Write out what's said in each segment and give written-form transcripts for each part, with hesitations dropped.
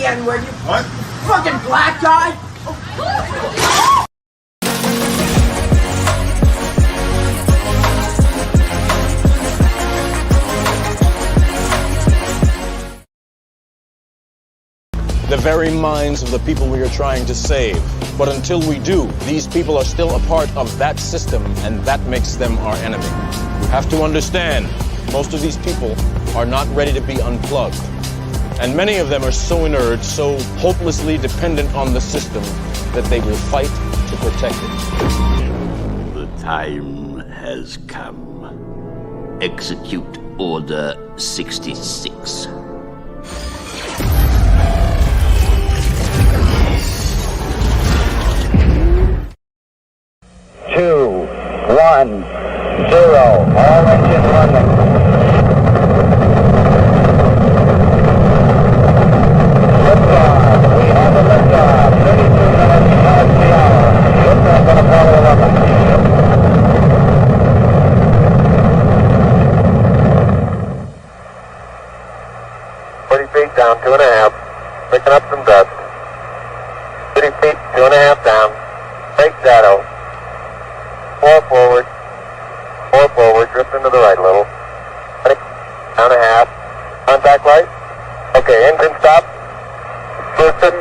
N-word, you What? fucking black guy! The very minds of the people we are trying to save. But until we do, these people are still a part of that system, and that makes them our enemy. You have to understand, most of these people are not ready to be unplugged. And many of them are so inert, so hopelessly dependent on the system, that they will fight to protect it. The time has come. Execute Order 66. 2, 1, 0. All engines running. Liftoff. We have a liftoff. 32 minutes past the hour. Liftoff on Apollo 11. 40 feet down, 2.5. Picking up some dust. 30 feet, 2.5 down. Fake shadow. 4 forward, drift into the right a little. Down a half. Contact light. Okay, engine stop. Houston,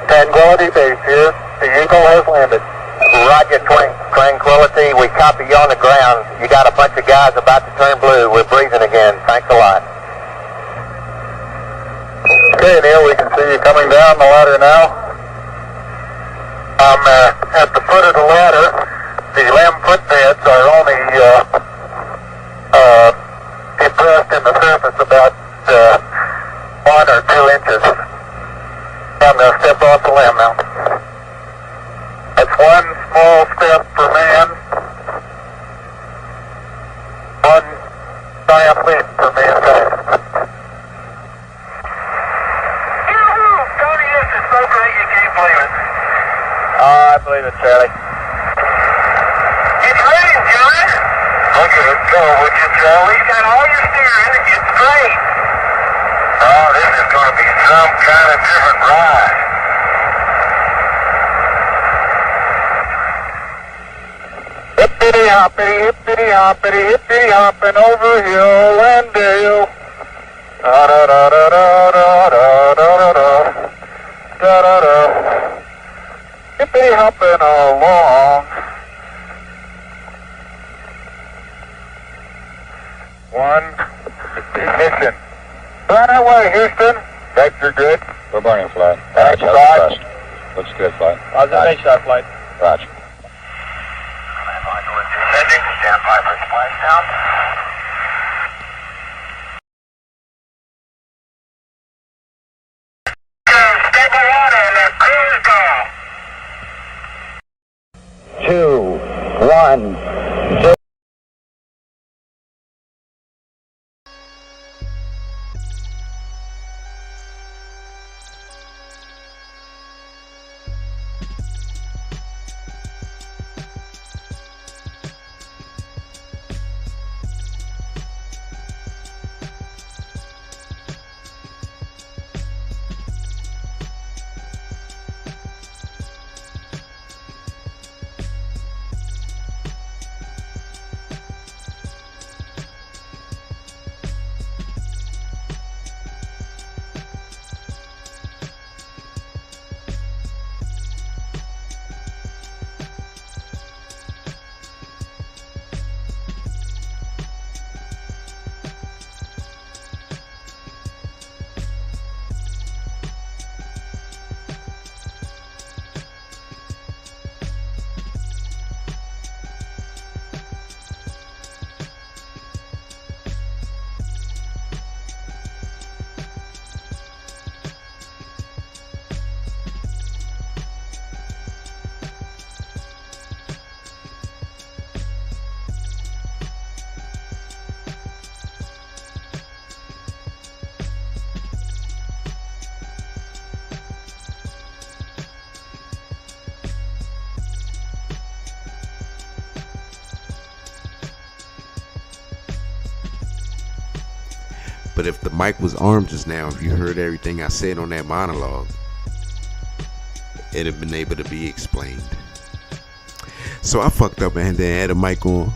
Tranquility Base here. The Eagle has landed. Roger, Tranquility. We copy you on the ground. You got a bunch of guys about to turn blue. We're breathing again. Thanks a lot. Okay, Neil, we can see you coming down the ladder now. I'm at the foot of the ladder. The limb footbeds are only impressed in the surface about 1 or 2 inches. I'm going to step off the limb now. That's 1 small step for man, 1 giant leap for mankind. Tony, this is so great you can't believe it. I believe it, Charlie. It's raining, John. Look at it go, would you, Charlie? You got all your steering, it's straight. Oh, this is going to be some kind of different ride. Hippity hoppity, hippity hopping over hill and dale. Da da da da da da da da da da da da. Hippity hopping along. 1 ignition. Right away, Houston. Vector good. We're burning flight. That's right. Looks good, flight. How's the base shot flight? Roger. Descending. Stand by for splashdown. Stable water and then cruise go. 2, 1, 0. But if the mic was armed just now, if you heard everything I said on that monologue, it'd have been able to be explained. So I fucked up and then had a mic on.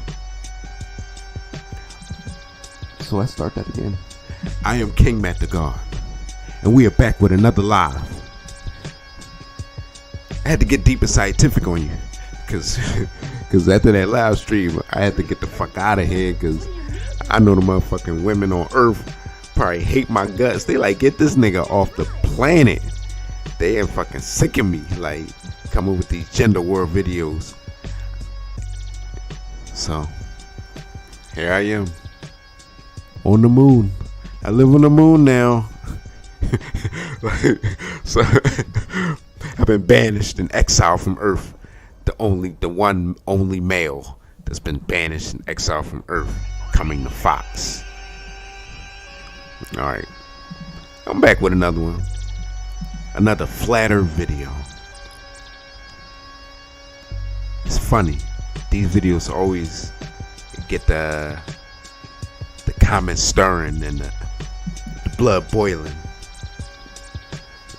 So let's start that again. I am King Matt the God, and we are back with another live. I had to get deep and scientific on you, cause after that live stream, I had to get the fuck out of here, cause I know the motherfucking women on Earth probably hate my guts. They like, get this nigga off the planet. They are fucking sick of me, like coming with these gender war videos. So here I am on the moon. I live on the moon now. So I've been banished and exiled from Earth. The one only male that's been banished and exiled from Earth, coming to Fox. Alright, I'm back with another one. Another flat Earth video. It's funny. These videos always get the comments stirring and the blood boiling.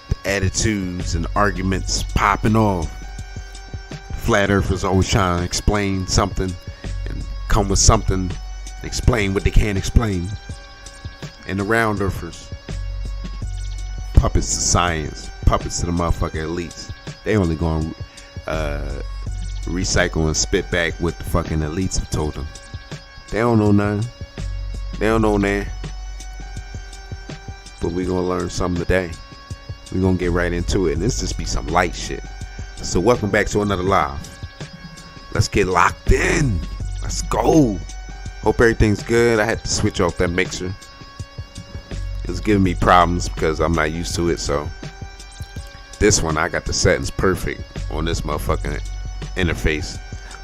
The attitudes and arguments popping off. Flat Earthers always trying to explain something and come with something, explain what they can't explain. And the round earthers, puppets to science, puppets to the motherfucking elites. They only gonna recycle and spit back what the fucking elites have told them. They don't know nothing. They don't know nothing. But we gonna learn something today. We gonna get right into it, and this just be some light shit. So welcome back to another live. Let's get locked in. Let's go. Hope everything's good. I had to switch off that mixer. It's giving me problems because I'm not used to it. So this one, I got the settings perfect on this motherfucking interface.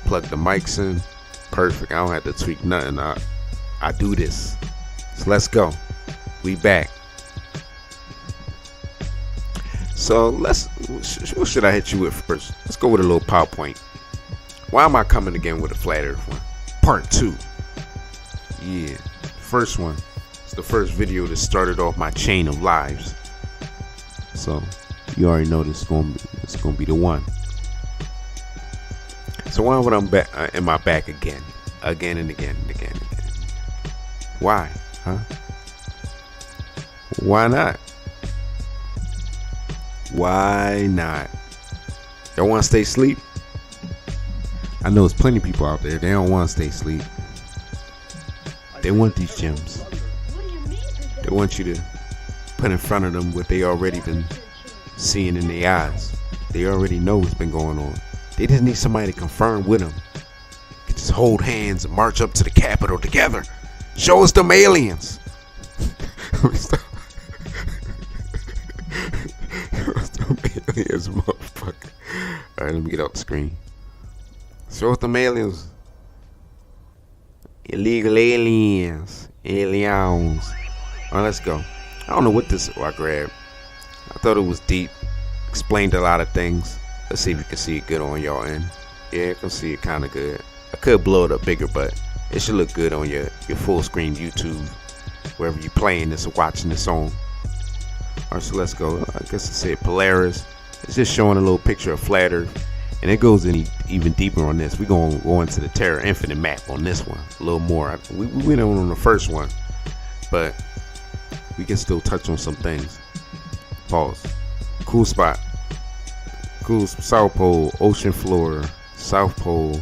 Plug the mics in. Perfect. I don't have to tweak nothing. I do this. So let's go. We back. So what should I hit you with first? Let's go with a little PowerPoint. Why am I coming again with a flat Earth one? Part 2. Yeah, first one. It's the first video that started off my chain of lives. So you already know this is gonna be the one. So why would am I back again and again? Why? Huh? Why not? Why not? Y'all want to stay asleep? I know there's plenty of people out there. They don't want to stay asleep. They want these gems. They want you to put in front of them what they already been seeing in their eyes. They already know what's been going on. They just need somebody to confirm with them. Just hold hands and march up to the Capitol together. Show us them aliens. Aliens, motherfucker. Alright, let me get out the screen. Show us them aliens. Illegal aliens. Aliens. Alright, let's go. I don't know what this I grabbed. I thought it was deep. Explained a lot of things. Let's see if you can see it good on y'all end. Yeah, you can see it kind of good. I could blow it up bigger, but it should look good on your full screen YouTube, wherever you're playing this or watching this on. Alright, so let's go. I guess I said Polaris. It's just showing a little picture of flat Earth, and it goes in even deeper on this. We're gonna go into the Terra Infinite map on this one a little more. We went on the first one, but we can still touch on some things. Pause. Cool spot. Cool. South Pole, ocean floor, South Pole.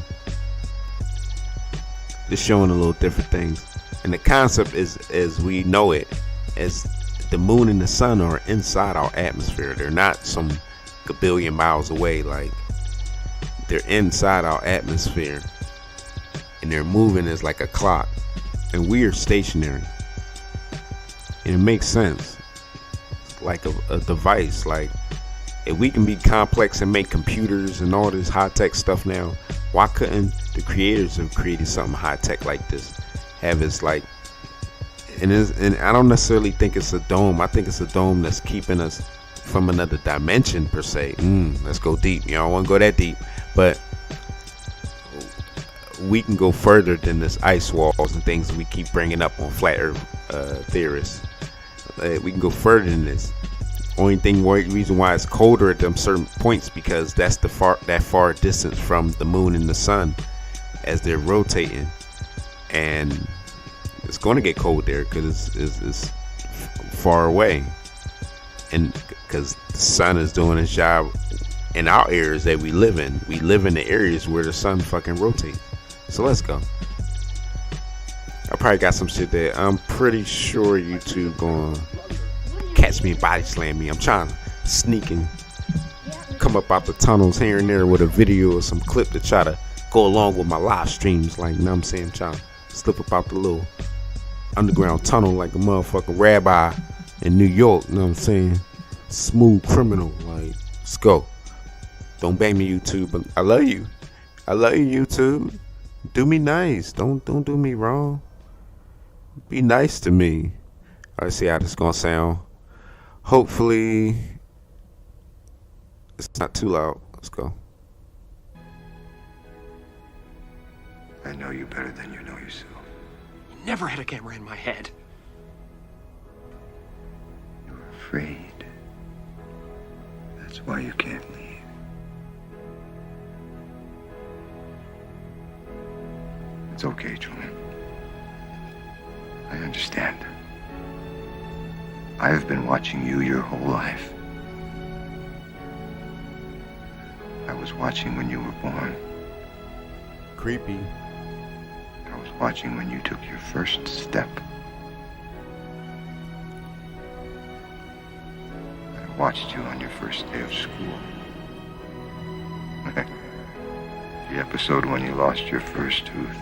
Just showing a little different things, and the concept is, as we know it, as the moon and the sun are inside our atmosphere. They're not some billion miles away. Like, they're inside our atmosphere, and they're moving as like a clock, and we are stationary. And it makes sense. It's like a device. Like, if we can be complex and make computers and all this high-tech stuff now, why couldn't the creators have created something high-tech like this? Have it's like, and I don't necessarily think it's a dome. I think it's a dome that's keeping us from another dimension per se. Let's go deep. You don't want to go that deep, but we can go further than this ice walls and things we keep bringing up on flat Earth theorists. We can go further than this. Only reason why it's colder at them certain points because that's that far distance from the moon and the sun as they're rotating, and it's going to get cold there because it's far away, and because the sun is doing its job in our areas that we live in. We live in the areas where the sun fucking rotates. So let's go. I probably got some shit that I'm pretty sure YouTube gonna catch me, body slam me. I'm trying to sneak and come up out the tunnels here and there with a video or some clip to try to go along with my live streams. Like, you know what I'm saying? I'm trying to slip up out the little underground tunnel like a motherfucking rabbi in New York. You know what I'm saying? Smooth criminal. Like, let's go. Don't bang me, YouTube, but I love you. I love you, YouTube. Do me nice. Don't do me wrong. Be nice to me. Let's see how this is gonna sound. Hopefully it's not too loud. Let's go. I know you better than you know yourself. Never had a camera in my head. You're afraid. That's why you can't leave. It's okay, Truman. I understand. I have been watching you your whole life. I was watching when you were born. Creepy. I was watching when you took your first step. I watched you on your first day of school. The episode when you lost your first tooth.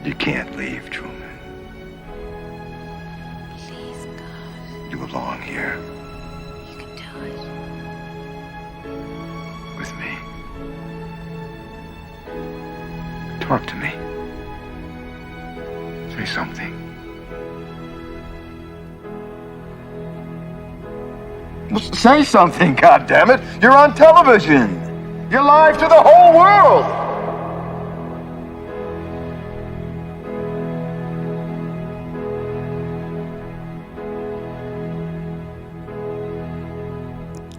You can't leave, Truman. Please, God. You belong here. You can do it. With me. Talk to me. Say something. Say something, goddammit! You're on television! You're live to the whole world!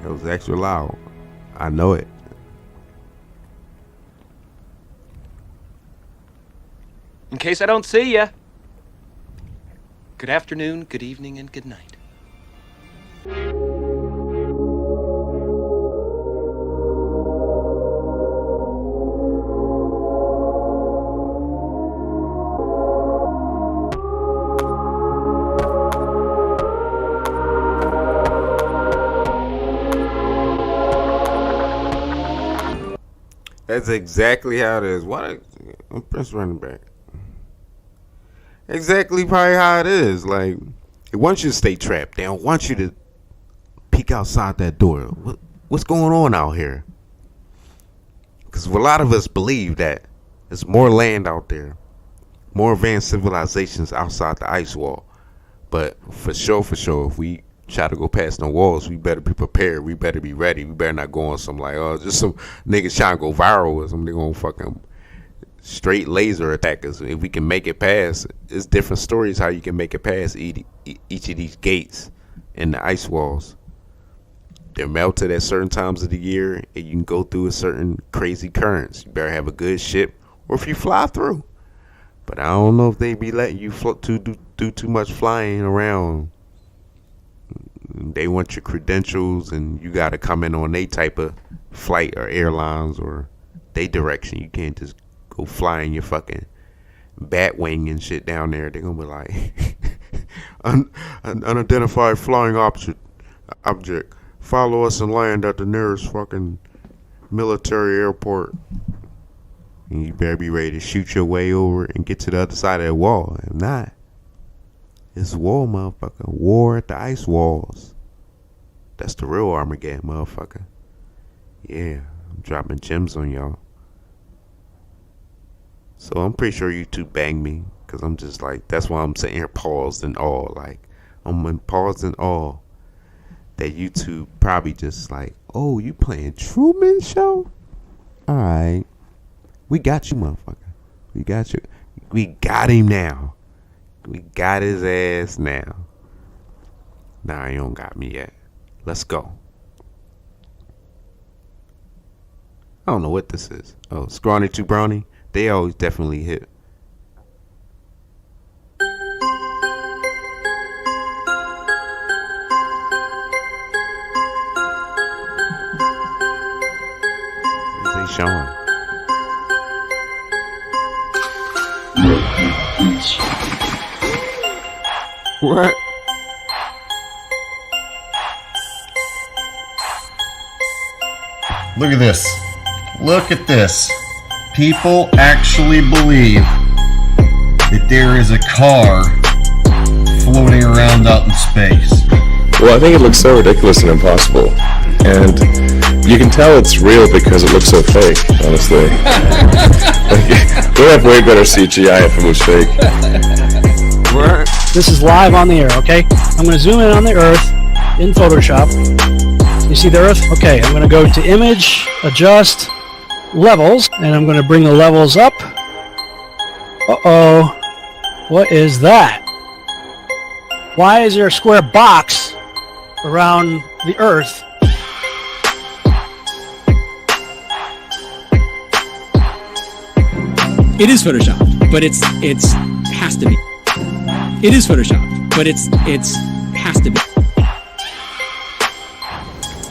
It was extra loud. I know it. In case I don't see ya. Good afternoon, good evening, and good night. That's exactly how it is. I'm press running back. Exactly probably how it is. Like, they want you to stay trapped. They don't want you to peek outside that door. What's going on out here? Because a lot of us believe that there's more land out there, more advanced civilizations outside the ice wall. But for sure, if we try to go past the walls, we better be prepared. We better be ready. We better not go on some like, just some niggas trying to go viral or something. They gonna fucking straight laser attack us. If we can make it past, it's different stories how you can make it past each of these gates in the ice walls. They're melted at certain times of the year, and you can go through a certain crazy currents. You better have a good ship, or if you fly through. But I don't know if they be letting you do too much flying around. They want your credentials, and you got to come in on they type of flight or airlines or they direction. You can't just go flying your fucking bat wing and shit down there. They're gonna be like, unidentified flying object. Follow us and land at the nearest fucking military airport. And you better be ready to shoot your way over and get to the other side of the wall. If not, it's war, motherfucker. War at the ice walls. That's the real Armageddon, motherfucker. Yeah, I'm dropping gems on y'all. So I'm pretty sure YouTube banged me, because I'm just like, that's why I'm sitting here paused and all. Like, I'm in paused and all. That YouTube probably just like, oh, you playing Truman Show? Alright. We got you, motherfucker. We got you. We got him now. We got his ass now. Nah, he don't got me yet. Let's go. I don't know what this is. Oh, Scrawny 2 Brownie. They always definitely hit. What is they showing? What? Look at this. Look at this. People actually believe that there is a car floating around out in space. Well, I think it looks so ridiculous and impossible. And you can tell it's real because it looks so fake, honestly. We'd have way better CGI if it was fake. What? This is live on the air, okay? I'm going to zoom in on the Earth in Photoshop. You see the Earth? Okay, I'm going to go to Image, Adjust, Levels, and I'm going to bring the levels up. Uh-oh. What is that? Why is there a square box around the Earth? It is Photoshopped, but it's has to be. It is Photoshopped, but it's has to be.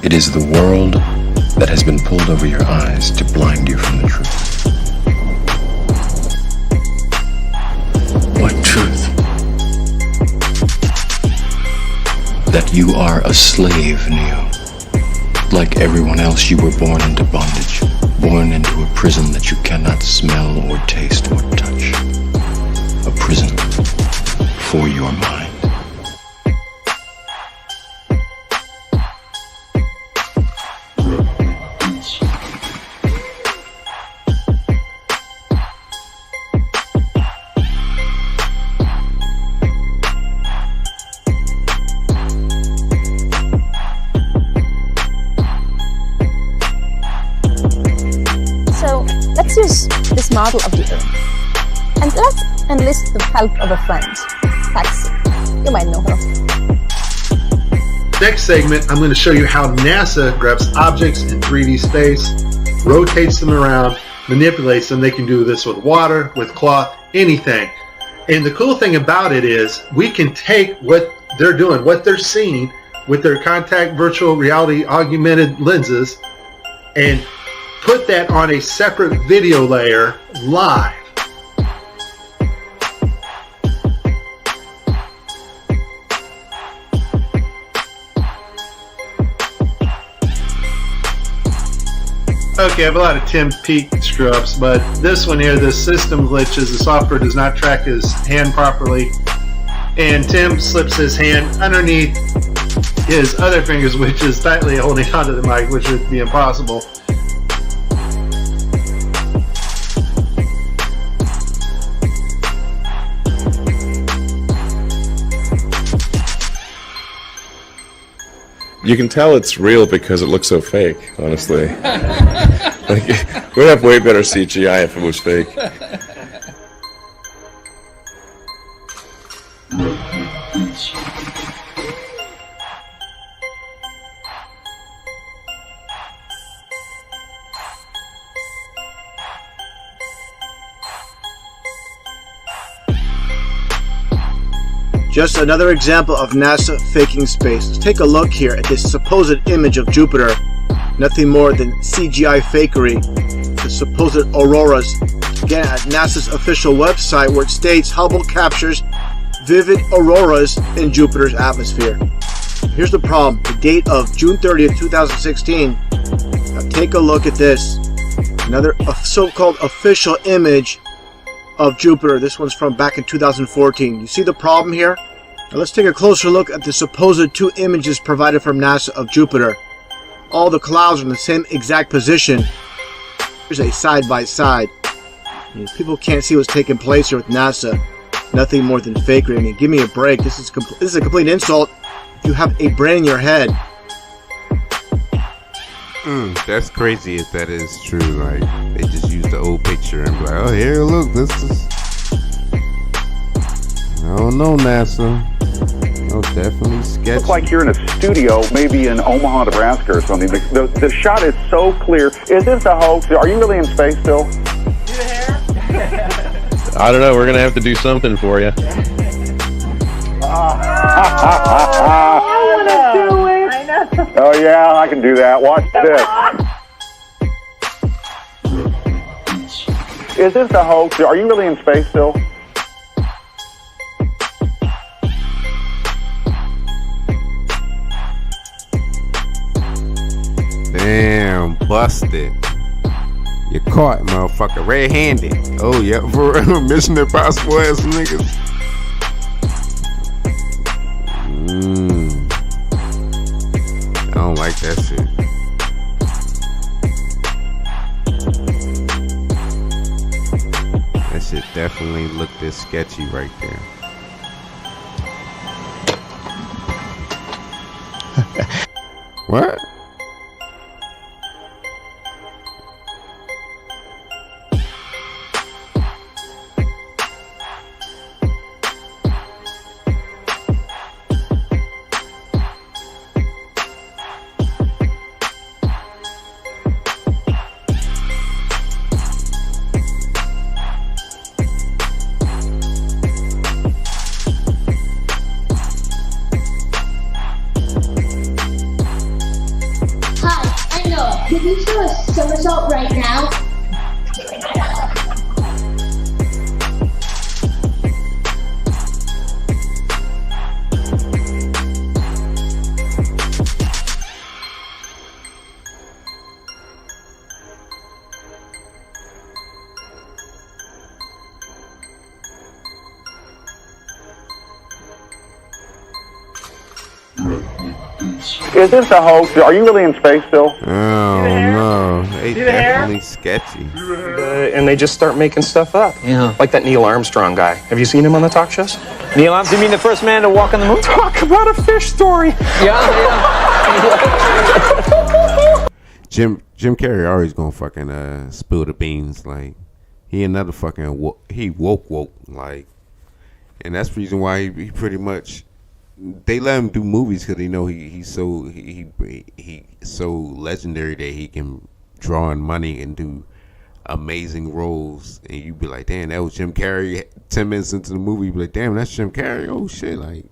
It is the world that has been pulled over your eyes to blind you from the truth. What truth? That you are a slave, Neo. Like everyone else, you were born into bondage, born into a prison that you cannot smell or taste or touch. A prison for your mind. Let's use this model of the Earth. And let's enlist the help of a friend, Taxi. You might know her. Next segment, I'm going to show you how NASA grabs objects in 3D space, rotates them around, manipulates them. They can do this with water, with cloth, anything. And the cool thing about it is we can take what they're doing, what they're seeing with their contact virtual reality augmented lenses, and put that on a separate video layer live. Okay, I have a lot of Tim Peake screw-ups, but this one here, the system glitches, the software does not track his hand properly, and Tim slips his hand underneath his other fingers, which is tightly holding onto the mic, which would be impossible. You can tell it's real because it looks so fake, honestly. We'd have way better CGI if it was fake. Just another example of NASA faking space. Let's take a look here at this supposed image of Jupiter. Nothing more than CGI fakery. The supposed auroras. Again, at NASA's official website, where it states Hubble captures vivid auroras in Jupiter's atmosphere. Here's the problem. The date of June 30th, 2016. Now take a look at this. Another so-called official image of Jupiter. This one's from back in 2014. You see the problem here? Now let's take a closer look at the supposed two images provided from NASA of Jupiter. All the clouds are in the same exact position. Here's a side-by-side. People can't see what's taking place here with NASA. Nothing more than fakery. I mean, give me a break. This is a complete insult. If you have a brain in your head. That's crazy if that is true. Like, they just use the old picture and be like, oh, here, look, this is I don't know, NASA. Oh, definitely sketchy. Looks like you're in a studio, maybe in Omaha, Nebraska or something. The shot is so clear. Is this a hoax? Are you really in space still? I don't know. We're going to have to do something for you. Oh, yeah, I can do that. Watch this. Is this a hoax? Are you really in space still? Damn, busted. You caught, motherfucker, red-handed. Oh, yeah, for real. Mission Impossible ass niggas. I don't like that shit. That shit definitely looked this sketchy right there. What? Could you do a somersault right now? Is this a hoax? Are you really in space still? Oh, no. They definitely sketchy. And they just start making stuff up. Yeah. Like that Neil Armstrong guy. Have you seen him on the talk shows? Neil Armstrong, you mean the first man to walk on the moon? Talk about a fish story. Yeah. Jim Carrey always gonna fucking spill the beans. Like, he another fucking he woke like, and that's the reason why he pretty much, they let him do movies because they know he's so legendary that he can draw in money and do amazing roles, and you be like, damn, that was Jim Carrey. 10 minutes into the movie, you be like, damn, that's Jim Carrey. Oh shit, like,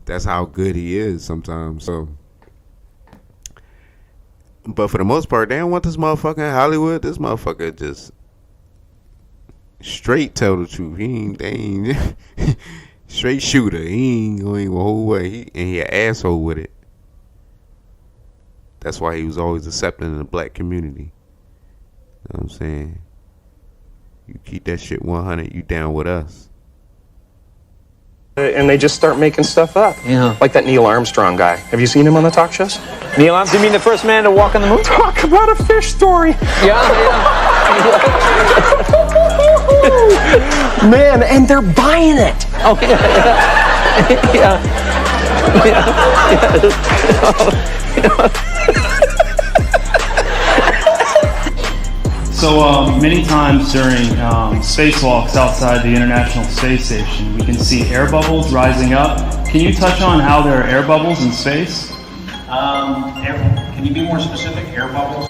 that's how good he is sometimes. So, but for the most part, they don't want this motherfucker in Hollywood. This motherfucker just straight tell the truth. They ain't straight shooter. He ain't going the whole way. He an asshole with it. That's why he was always accepted in the black community. You know what I'm saying? You keep that shit 100, you down with us. And they just start making stuff up. Yeah. Like that Neil Armstrong guy. Have you seen him on the talk shows? Neil Armstrong, you mean the first man to walk on the moon? Talk about a fish story. Yeah. Man, and they're buying it. Oh, yeah. So many times during spacewalks outside the International Space Station, we can see air bubbles rising up. Can you touch on how there are air bubbles in space? Can you be more specific? Air bubbles?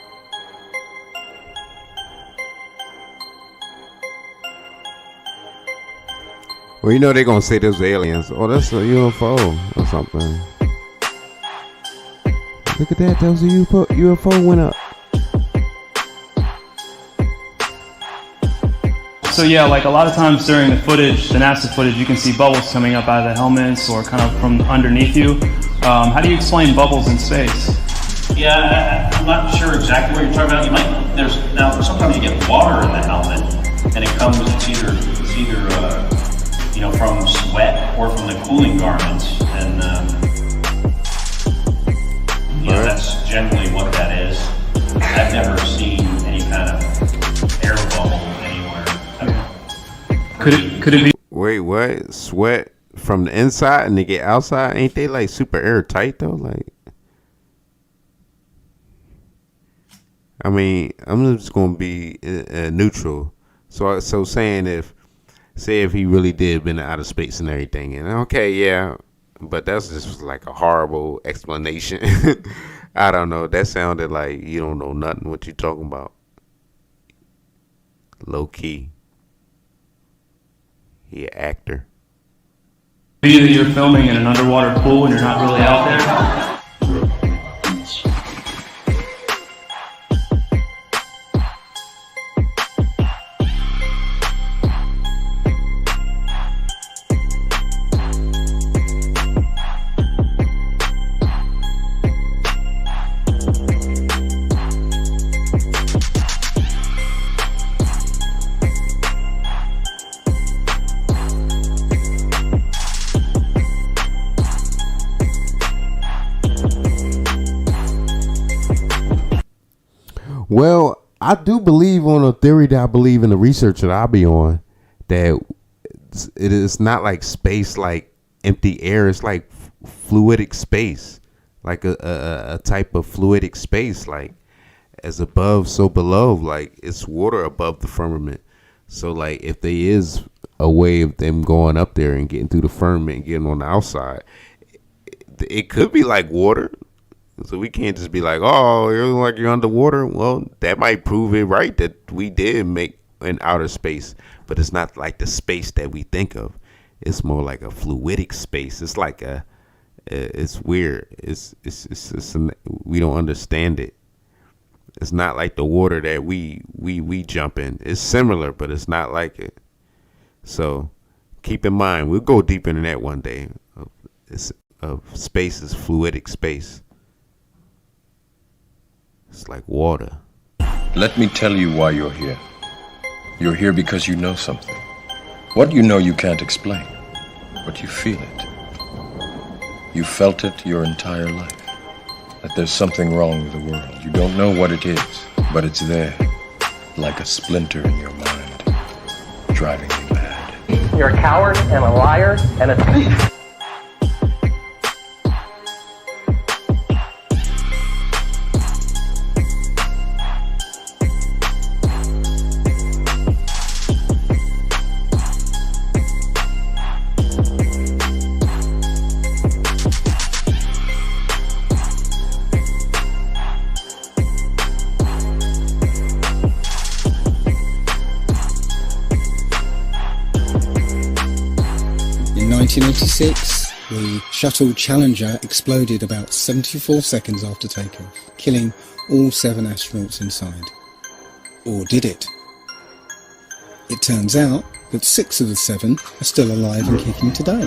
Well, you know they're gonna say those aliens. Oh, that's a UFO or something. Look at that, that was a UFO went up. So yeah, like a lot of times during the footage, the NASA footage, you can see bubbles coming up out of the helmets or kind of from underneath you. How do you explain bubbles in space? Yeah, I'm not sure exactly what you're talking about. Now sometimes you get water in the helmet, and it's either from sweat or from the cooling garments, and that's generally what that is. I've never seen any kind of air bubble anywhere. Could it be? Wait, what? Sweat from the inside and they get outside? Ain't they like super airtight though? Like, I mean, I'm just gonna be neutral. So saying if say if he really did been to outer space and everything. And okay, yeah, but that's just like a horrible explanation. I don't know. That sounded like you don't know nothing what you talking about. Low key. He an actor. Maybe that you're filming in an underwater pool and you're not really out there. Well, I do believe on a theory that I believe in the research that I'll be on, that it is not like space, like empty air. It's like fluidic space, like a type of fluidic space, like as above, so below, like it's water above the firmament. So like if there is a way of them going up there and getting through the firmament and getting on the outside, it could be like water. So we can't just be like, oh, you're like you're underwater. Well, that might prove it right that we did make an outer space, but it's not like the space that we think of. It's more like a fluidic space. It's like it's weird. It's we don't understand it. It's not like the water that we jump in. It's similar, but it's not like it. So keep in mind, we'll go deeper into that one day. Space is fluidic space. It's like water. Let me tell you why you're here. You're here because you know something. What you know you can't explain, but you feel it. You felt it your entire life. That there's something wrong with the world. You don't know what it is, but it's there, like a splinter in your mind, driving you mad. You're a coward and a liar and a thief. In 1986, the shuttle Challenger exploded about 74 seconds after takeoff, killing all 7 astronauts inside. Or did it? It turns out that 6 of the 7 are still alive and kicking today.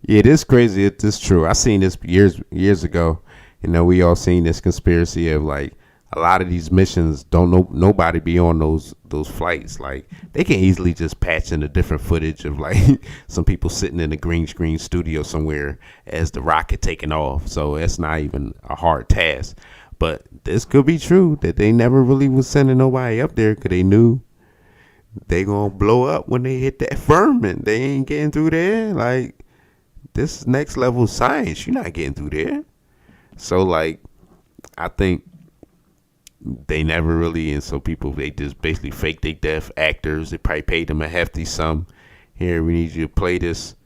Yeah, it is crazy. It is true. I seen this years ago. You know, we all seen this conspiracy of like a lot of these missions nobody be on those flights. Like they can easily just patch in a different footage of like some people sitting in a green screen studio somewhere as the rocket taking off. So it's not even a hard task. But this could be true that they never really was sending nobody up there because they knew they gonna blow up when they hit that firmament. They ain't getting through there. Like this next level science, you're not getting through there. So like I think they never really, and so people, they just basically fake their death. Actors, they probably paid them a hefty sum. Here, we need you to play this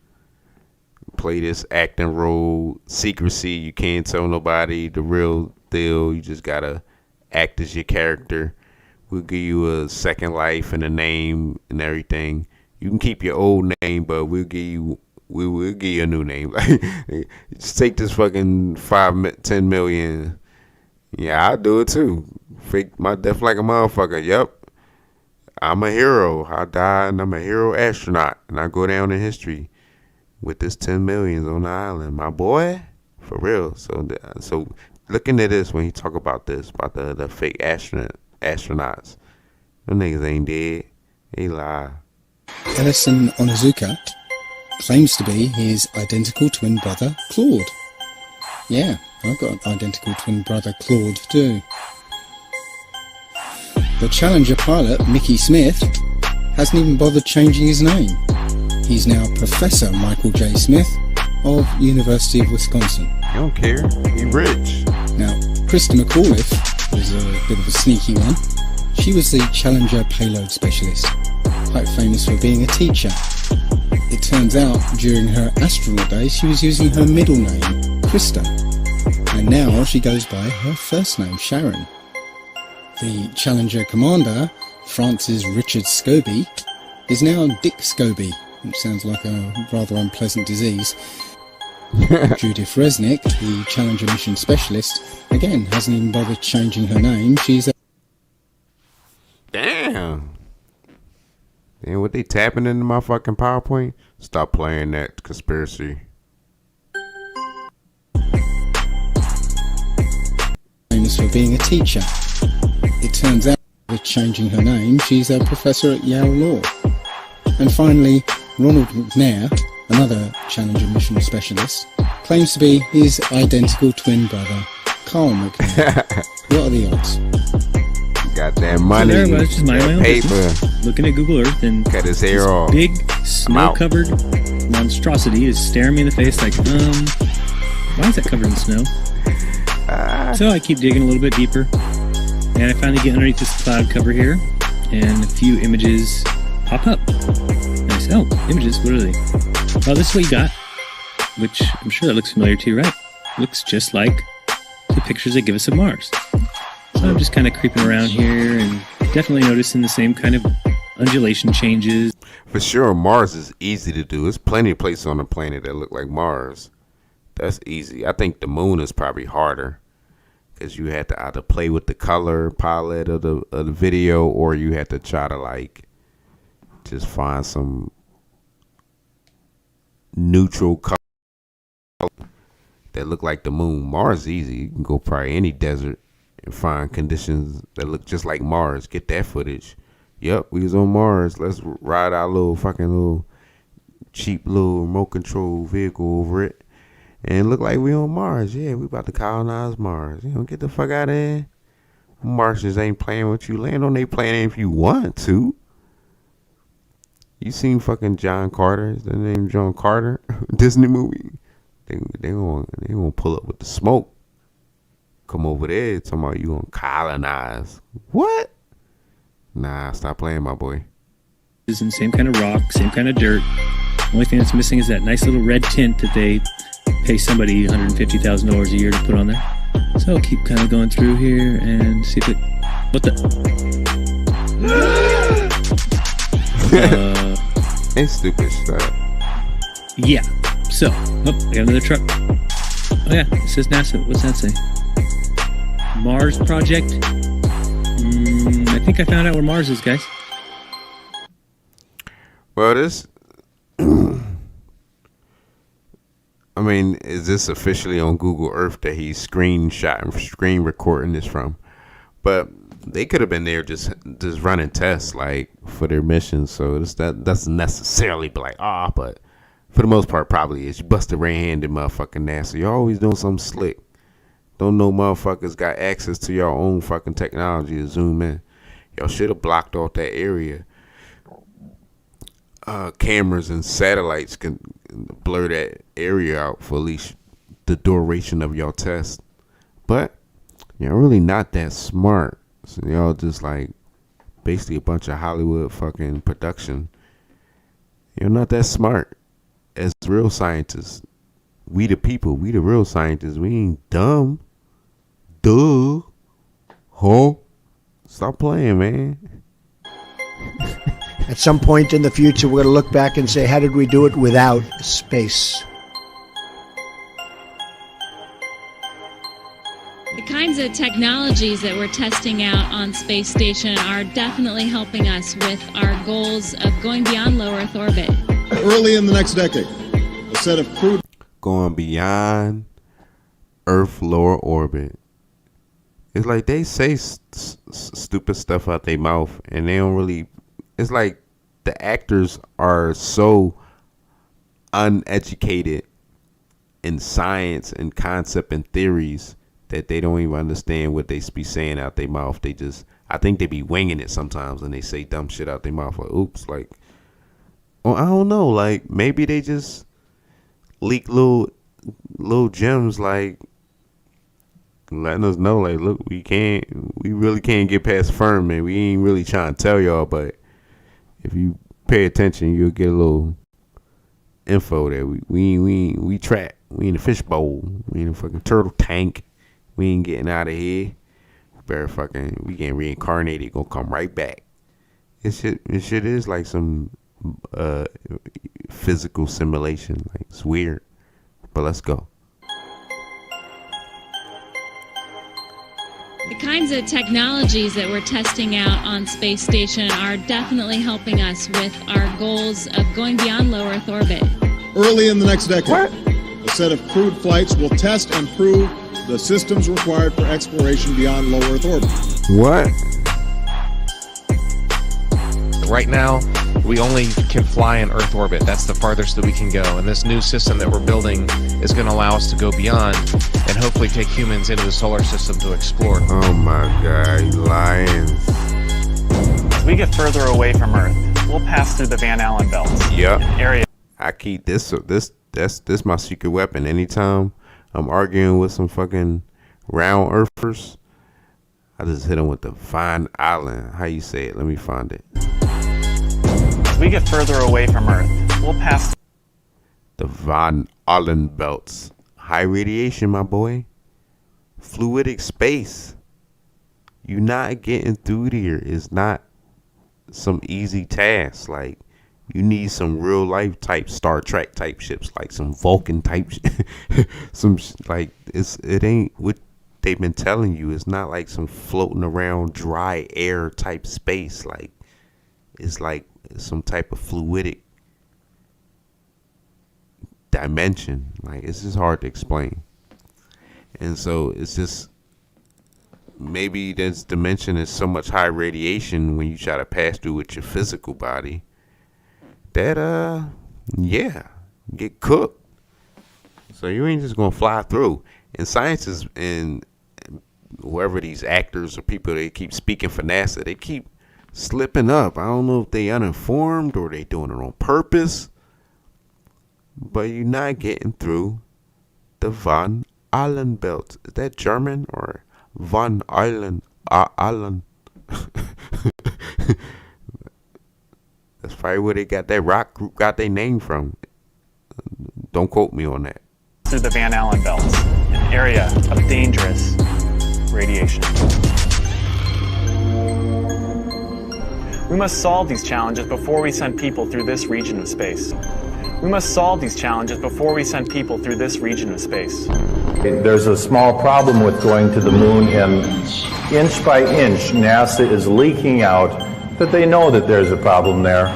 acting role. Secrecy, you can't tell nobody the real deal. You just gotta act as your character. We'll give you a second life and a name and everything. You can keep your old name, but we'll give you a new name. Like, just take this fucking 10 million. Yeah, I'll do it too. Fake my death like a motherfucker. Yep. I'm a hero. I died and I'm a hero astronaut. And I go down in history with this 10 millions on the island. My boy. For real. So looking at this when he talk about this, about the fake astronauts. Them niggas ain't dead. They lie. Ellison Onizuka claims to be his identical twin brother, Claude. Yeah, I've got an identical twin brother, Claude, too. The Challenger pilot, Mickey Smith, hasn't even bothered changing his name. He's now Professor Michael J. Smith of University of Wisconsin. You don't care. He rich. Now, Krista McAuliffe was a bit of a sneaky one. She was the Challenger payload specialist. quite famous for being a teacher. It turns out during her astronaut days she was using her middle name, Krista, and now she goes by her first name, Sharon. The Challenger commander, Francis Richard Scobie, is now Dick Scobie, which sounds like a rather unpleasant disease. Judith Resnick, the Challenger mission specialist, again hasn't even bothered changing her name. She's a... Damn, what they tapping into my fucking PowerPoint? Stop playing that conspiracy. famous for being a teacher. It turns out with changing her name, she's a professor at Yale Law. And finally, Ronald McNair, another Challenger mission specialist, claims to be his identical twin brother, Carl McNair. What are the odds? Got that money, so there I was just minding my own paper, business, looking at Google Earth, and cut his hair off. Big snow-covered monstrosity is staring me in the face like, why is that covered in snow? So I keep digging a little bit deeper, and I finally get underneath this cloud cover here, and a few images pop up. And I say, oh, images, what are they? Well, this is what you got, which I'm sure that looks familiar to you, right? Looks just like the pictures they give us of Mars. So I'm just kind of creeping around here and definitely noticing the same kind of undulation changes. For sure, Mars is easy to do. There's plenty of places on the planet that look like Mars. That's easy. I think the moon is probably harder because you had to either play with the color palette of the video, or you had to try to like just find some neutral color that look like the moon. Mars is easy. You can go probably any desert and find conditions that look just like Mars. Get that footage. Yep, we was on Mars. Let's ride our little cheap little remote control vehicle over it and look like we on Mars. Yeah, we about to colonize Mars. You know, get the fuck out of here. Martians ain't playing with you. Land on their planet if you want to. You seen fucking John Carter? Is that name John Carter? Disney movie. They gonna pull up with the smoke. Come over there talking about you gonna colonize. What? Nah, stop playing, my boy. Is in same kind of rock, same kind of dirt. Only thing that's missing is that nice little red tint that they pay somebody $150,000 a year to put on there. So I'll keep kind of going through here and see if it. What the? It's stupid stuff. Yeah. So, I got another truck. Oh yeah, it says NASA. What's that say? Mars Project. I think I found out where Mars is, guys. Well, this. I mean, is this officially on Google Earth that he's screen recording this from? But they could have been there just running tests like for their mission. So that doesn't necessarily be like but for the most part probably is. You busted red-handed motherfucking NASA. You're always doing something slick. Don't know motherfuckers got access to your own fucking technology to zoom in. Y'all should have blocked off that area. Cameras and satellites can blur that area out for at least the duration of your test. But y'all really not that smart. So y'all just like basically a bunch of Hollywood fucking production. You're not that smart as real scientists. We the people, we the real scientists. We ain't dumb. Duh. Huh? Stop playing, man. At some point in the future, we're going to look back and say, how did we do it without space? The kinds of technologies that we're testing out on Space Station are definitely helping us with our goals of going beyond low Earth orbit. Early in the next decade, a set of crude... Going beyond Earth lower orbit. It's like they say stupid stuff out their mouth and they don't really... It's like the actors are so uneducated in science and concept and theories that they don't even understand what they be saying out their mouth. I think they be winging it sometimes when they say dumb shit out their mouth. Like, oops, like, well, I don't know. Like, maybe they just leak little gems, like, letting us know, like, look, we really can't get past Fermi. We ain't really trying to tell y'all, but if you pay attention, you'll get a little info that we trapped. We in a fishbowl. We in a fucking turtle tank. We ain't getting out of here. We getting reincarnated. Gonna come right back. It shit is like some physical simulation. Like, it's weird, but let's go. The kinds of technologies that we're testing out on space station are definitely helping us with our goals of going beyond low Earth orbit. Early in the next decade, a set of crewed flights will test and prove the systems required for exploration beyond low Earth orbit. What? Right now, we only can fly in Earth orbit. That's the farthest that we can go. And this new system that we're building is going to allow us to go beyond and hopefully take humans into the solar system to explore. Oh my God, you lying. As we get further away from Earth, we'll pass through the Van Allen belts. Yep. An area. I keep this my secret weapon. Anytime I'm arguing with some fucking round earthers, I just hit them with the Van Allen. How you say it? Let me find it. As we get further away from Earth, we'll pass the Van Allen belts. High radiation, my boy. Fluidic space. You not getting through there is not some easy task. Like, you need some real life type Star Trek type ships, like some Vulcan type it ain't what they've been telling you. It's not like some floating around dry air type space. Like, it's like some type of fluidic dimension. Like, it's just hard to explain. And so it's just, maybe this dimension is so much high radiation when you try to pass through with your physical body that get cooked. So you ain't just gonna fly through. And scientists and whoever these actors or people they keep speaking for NASA, they keep slipping up. I don't know if they uninformed or they doing it on purpose, but you're not getting through the Van Allen belt. Is that German or Van Allen? Allen. That's probably where they got that rock group got their name from. Don't quote me on that. through the Van Allen belts, an area of dangerous radiation. We must solve these challenges before we send people through this region of space. We must solve these challenges before we send people through this region of space. There's a small problem with going to the moon, and inch by inch, NASA is leaking out that they know that there's a problem there.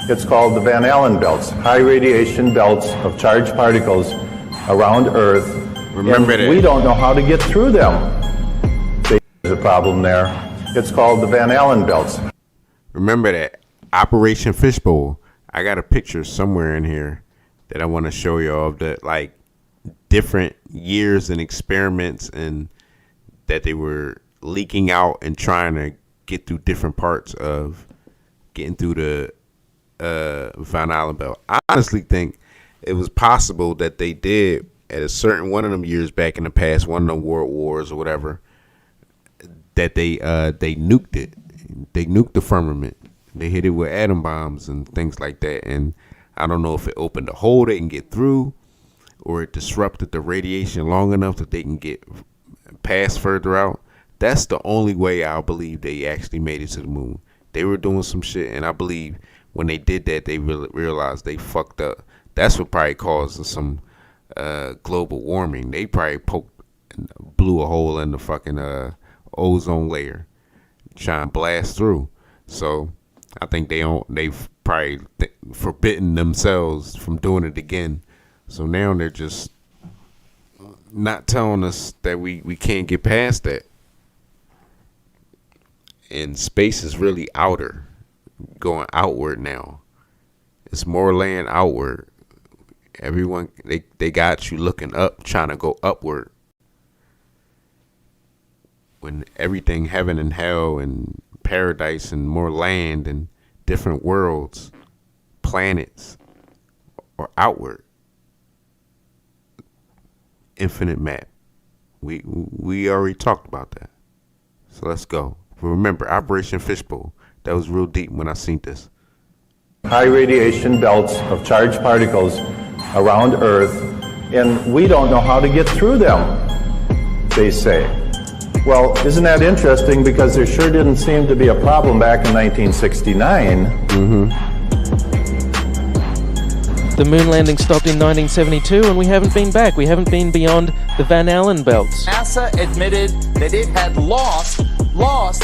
It's called the Van Allen belts, high radiation belts of charged particles around Earth. Remember that. We don't know how to get through them. There's a problem there. It's called the Van Allen belts. Remember that. Operation Fishbowl. I got a picture somewhere in here that I want to show you of the like different years and experiments and that they were leaking out and trying to get through different parts of getting through the Van Allen belt. I honestly think it was possible that they did at a certain one of them years back in the past, one of them world wars or whatever, that they nuked it. They nuked the firmament. They hit it with atom bombs and things like that. And I don't know if it opened a hole they can get through or it disrupted the radiation long enough that they can get past further out. That's the only way I believe they actually made it to the moon. They were doing some shit, and I believe when they did that, they realized they fucked up. That's what probably caused some global warming. They probably blew a hole in the fucking ozone layer, trying to blast through. So I think they've probably forbidden themselves from doing it again. So now they're just not telling us that we can't get past that. And space is really outer, going outward now. It's more land outward. Everyone, they got you looking up, trying to go upward. When everything, heaven and hell and paradise and more land and different worlds, planets, are outward. Infinite map. We already talked about that. So let's go. Remember, Operation Fishbowl. That was real deep when I seen this. high radiation belts of charged particles around Earth, and we don't know how to get through them, they say. Well, isn't that interesting? Because there sure didn't seem to be a problem back in 1969. The moon landing stopped in 1972 and we haven't been back. We haven't been beyond the Van Allen belts. NASA admitted that it had lost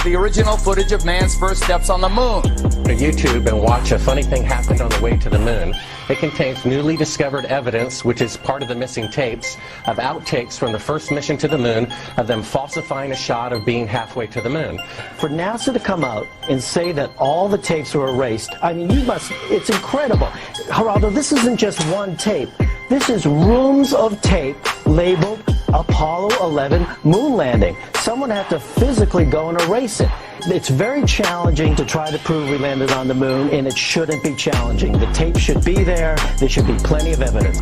the original footage of man's first steps on the moon. To YouTube and watch A Funny Thing Happened on the Way to the Moon. It contains newly discovered evidence, which is part of the missing tapes, of outtakes from the first mission to the moon, of them falsifying a shot of being halfway to the moon. For NASA to come out and say that all the tapes were erased, I mean, it's incredible. Geraldo, this isn't just one tape. This is rooms of tape labeled Apollo 11 moon landing. Someone had to physically go and erase it. It's very challenging to try to prove we landed on the moon, and it shouldn't be challenging. The tape should be there. There should be plenty of evidence.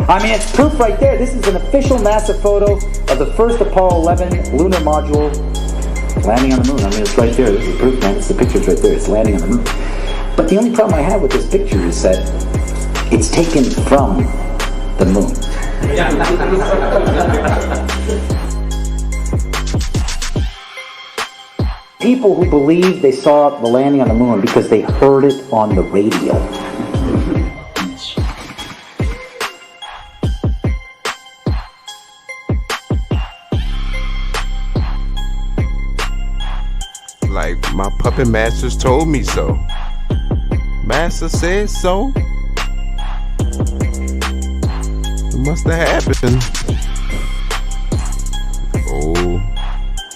I mean, it's proof right there. This is an official NASA photo of the first Apollo 11 lunar module landing on the moon. I mean, it's right there. This is proof, man. It's the picture's right there. It's landing on the moon. But the only problem I have with this picture is that it's taken from the moon. People who believe they saw the landing on the moon because they heard it on the radio. Like my puppet masters told me so. Master said so. It must have happened. Oh,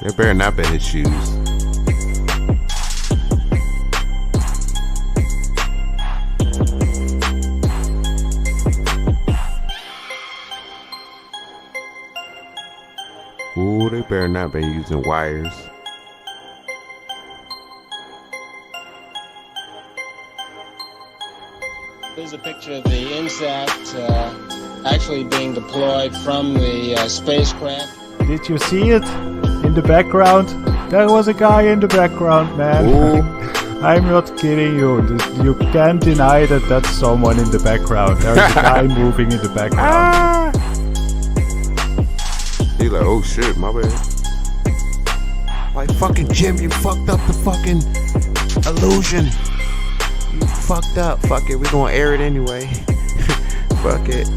that better not been his shoes. Ooh, they better not be using wires. Here's a picture of the INSAT actually being deployed from the spacecraft. Did you see it in the background? There was a guy in the background, man. I'm not kidding you. You can't deny that that's someone in the background. There's a guy moving in the background. He's like, oh shit, my bad. Like, fucking Jim, you fucked up the fucking illusion. You fucked up. Fuck it, we gonna air it anyway. Fuck it.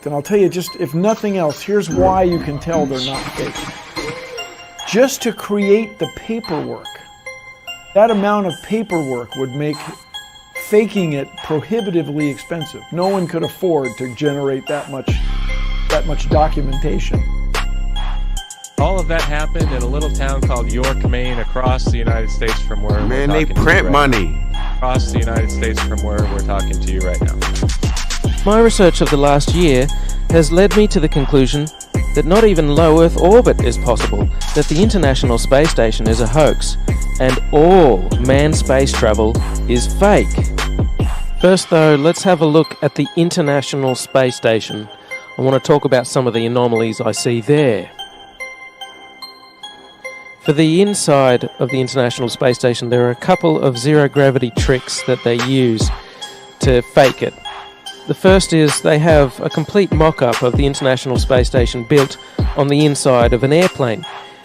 And I'll tell you, just if nothing else, here's why you can tell they're not fake. Just to create the paperwork, that amount of paperwork would make faking it prohibitively expensive. No one could afford to generate that much documentation. All of that happened in a little town called York, Maine, across the United States from where Man, we're they talking print to you money. Now. Across the United States from where we're talking to you right now. My research of the last year has led me to the conclusion that not even low Earth orbit is possible, that the International Space Station is a hoax, and all manned space travel is fake. First though, let's have a look at the International Space Station. I want to talk about some of the anomalies I see there. For the inside of the International Space Station, there are a couple of zero-gravity tricks that they use to fake it. The first is they have a complete mock-up of the International Space Station built on the inside of an airplane.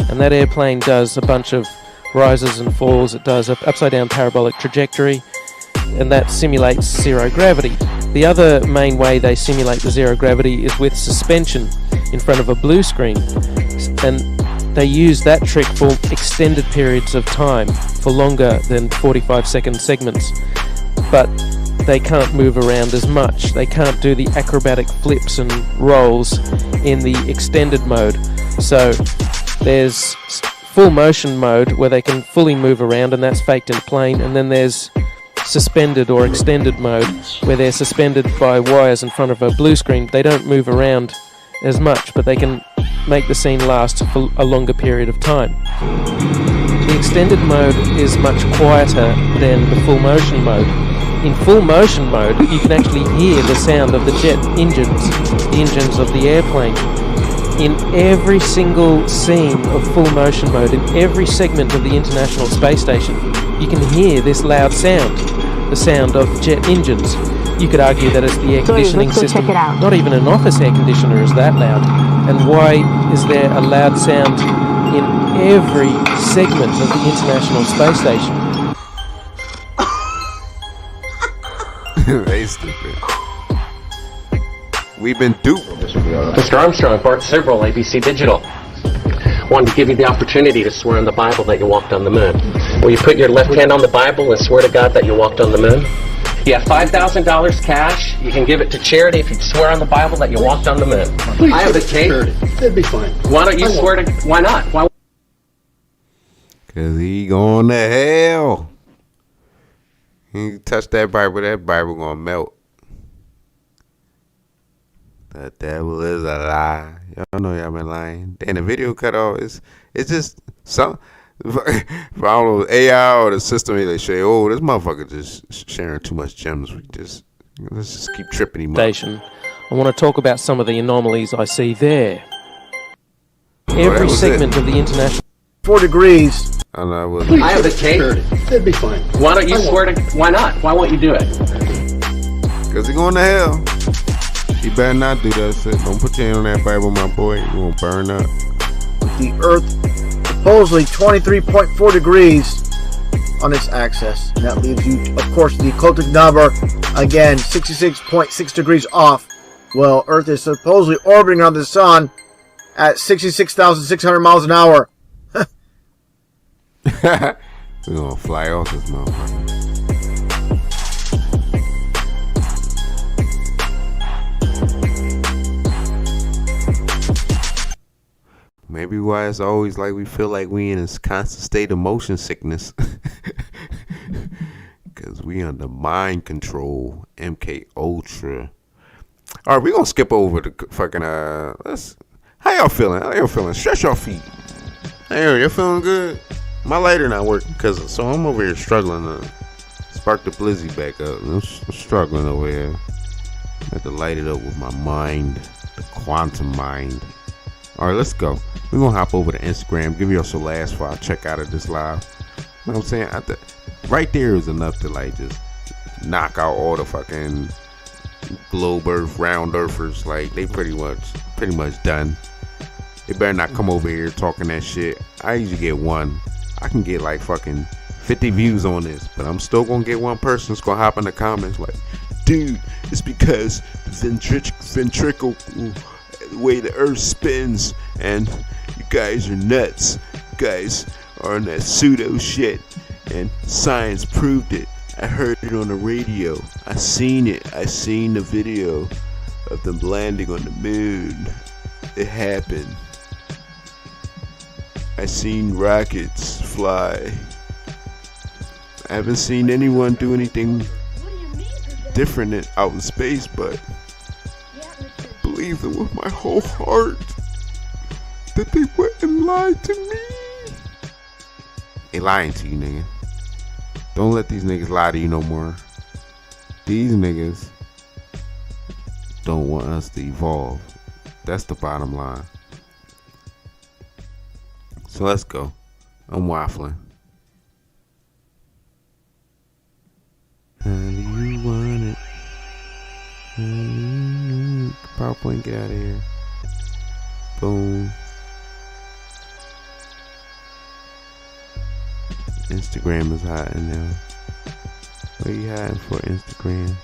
And that airplane does a bunch of rises and falls. It does an upside-down parabolic trajectory, and that simulates zero gravity. The other main way they simulate the zero gravity is with suspension in front of a blue screen. And they use that trick for extended periods of time, for longer than 45-second segments. But they can't move around as much. They can't do the acrobatic flips and rolls in the extended mode. So there's full motion mode where they can fully move around, and that's faked in a plane. And then there's suspended or extended mode where they're suspended by wires in front of a blue screen. They don't move around as much, but they can make the scene last for a longer period of time. The extended mode is much quieter than the full motion mode. In full motion mode, you can actually hear the sound of the jet engines, the engines of the airplane. In every single scene of full motion mode, in every segment of the International Space Station, you can hear this loud sound, the sound of jet engines. You could argue that it's the air conditioning system. Check it out. Not even an office air conditioner is that loud. And why is there a loud sound in every segment of the International Space Station? They stupid. We've been duped. Mr. Armstrong, part several, ABC Digital. Wanted to give you the opportunity to swear on the Bible that you walked on the moon. Will you put your left hand on the Bible and swear to God that you walked on the moon? You have $5,000 cash. You can give it to charity if you swear on the Bible that you walked on the moon. Please I have the give it to tape. charity. It'd be fine. Why don't you I won't. swear to? Why not? Why? Cause he going to hell. He touch that Bible gonna melt. The devil is a lie. Y'all know y'all been lying. And the video cut off. It's just some. I don't know, AI or the system, they say, oh, this motherfucker just sharing too much gems. Let's just keep tripping him up. Station. I want to talk about some of the anomalies I see there. Every segment of the International 4 degrees. I know. Please I have the give it to tape. charity. It'd be fine. Why don't you I swear to? Why not? Why won't you do it? Cause he going to hell. He better not do that shit. Don't put your hand on that Bible, my boy. You gonna burn up. The Earth supposedly 23.4 degrees on its axis. And that leaves you, of course, the occultic number, again, 66.6 degrees off. Well, Earth is supposedly orbiting around the sun at 66,600 miles an hour. We're gonna fly off this motherfucker. Maybe why it's always like we feel like we in this constant state of motion sickness. Cause we under mind control, MK Ultra. Alright, we gonna skip over the fucking how y'all feeling? How y'all feeling? Stretch your feet. Hey, you feeling good? My lighter not working, so I'm over here struggling to spark the blizzy back up. I'm struggling over here. I have to light it up with my mind, the quantum mind. Alright, let's go. We're gonna hop over to Instagram, give you us a last file check out of this live. You know what I'm saying? Right there is enough to like just knock out all the fucking globe earth, round earthers. Like they pretty much done. They better not come over here talking that shit. I usually get one. I can get like fucking 50 views on this, but I'm still gonna get one person that's gonna hop in the comments like, dude, it's because the ventricle, the way the earth spins, and you guys are nuts. You guys are on that pseudo shit, and science proved it. I heard it on the radio. I seen it. I seen the video of them landing on the moon. It happened. I seen rockets fly. I haven't seen anyone do anything different out in space, but I believe it with my whole heart that they wouldn't lie to me. They lying to you, nigga. Don't let these niggas lie to you no more. These niggas don't want us to evolve. That's the bottom line. So let's go. I'm waffling. How do you want it? PowerPoint, get out of here. Boom. Instagram is hiding now. What are you hiding for, Instagram?